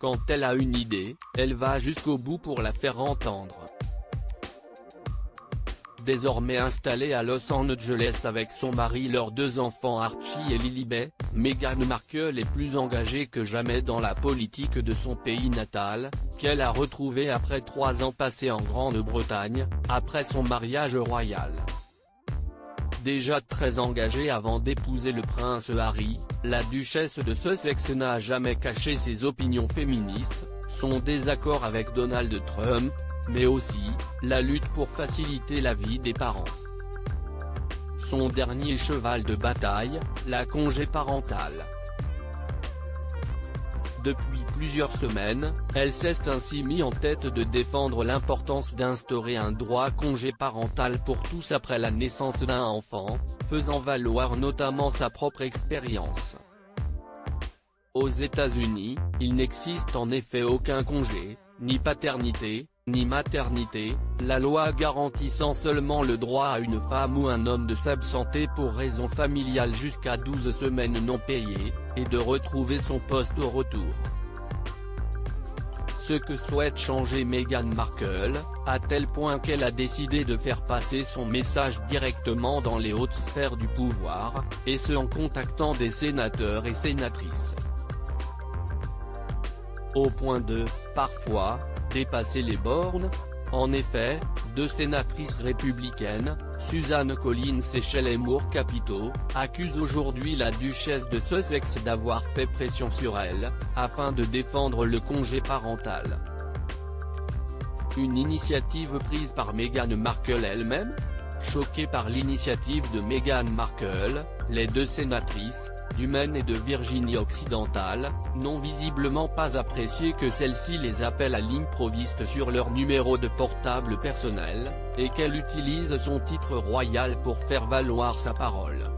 Quand elle a une idée, elle va jusqu'au bout pour la faire entendre. Désormais installée à Los Angeles avec son mari, leurs 2 enfants Archie et Lilibet, Meghan Markle est plus engagée que jamais dans la politique de son pays natal, qu'elle a retrouvé après 3 ans passés en Grande-Bretagne, après son mariage royal. Déjà très engagée avant d'épouser le prince Harry, la duchesse de Sussex n'a jamais caché ses opinions féministes, son désaccord avec Donald Trump, mais aussi, la lutte pour faciliter la vie des parents. Son dernier cheval de bataille, la congé parental. Depuis plusieurs semaines, elle s'est ainsi mis en tête de défendre l'importance d'instaurer un droit congé parental pour tous après la naissance d'un enfant, faisant valoir notamment sa propre expérience. Aux États-Unis, il n'existe en effet aucun congé, ni paternité, ni maternité, la loi garantissant seulement le droit à une femme ou un homme de s'absenter pour raison familiale jusqu'à 12 semaines non payées, et de retrouver son poste au retour. Ce que souhaite changer Meghan Markle, à tel point qu'elle a décidé de faire passer son message directement dans les hautes sphères du pouvoir, et ce en contactant des sénateurs et sénatrices. Au point de, parfois, dépasser les bornes. En effet, 2 sénatrices républicaines, Susan Collins et Shelley Moore Capito, accusent aujourd'hui la duchesse de Sussex d'avoir fait pression sur elle, afin de défendre le congé parental. Une initiative prise par Meghan Markle elle-même? Choquée par l'initiative de Meghan Markle, les 2 sénatrices, du Maine et de Virginie-Occidentale, n'ont visiblement pas apprécié que celle-ci les appelle à l'improviste sur leur numéro de portable personnel, et qu'elle utilise son titre royal pour faire valoir sa parole.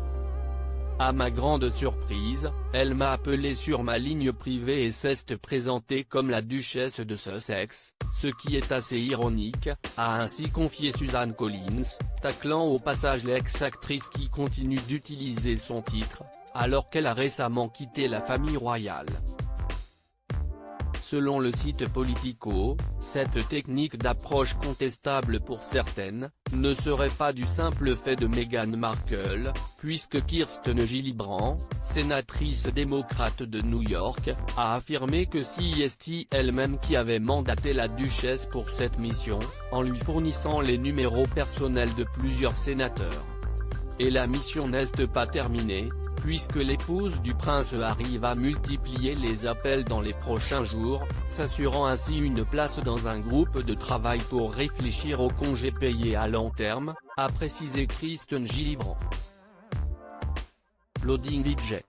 À ma grande surprise, elle m'a appelé sur ma ligne privée et s'est présentée comme la duchesse de Sussex, ce qui est assez ironique, a ainsi confié Susan Collins, taclant au passage l'ex-actrice qui continue d'utiliser son titre, alors qu'elle a récemment quitté la famille royale. Selon le site Politico, cette technique d'approche contestable pour certaines, ne serait pas du simple fait de Meghan Markle, puisque Kirsten Gillibrand, sénatrice démocrate de New York, a affirmé que c'est elle-même qui avait mandaté la duchesse pour cette mission, en lui fournissant les numéros personnels de plusieurs sénateurs. Et la mission n'est pas terminée, puisque l'épouse du prince Harry va multiplier les appels dans les prochains jours, s'assurant ainsi une place dans un groupe de travail pour réfléchir au congé payé à long terme, a précisé Kirsten Gillibrand. Loading Budget.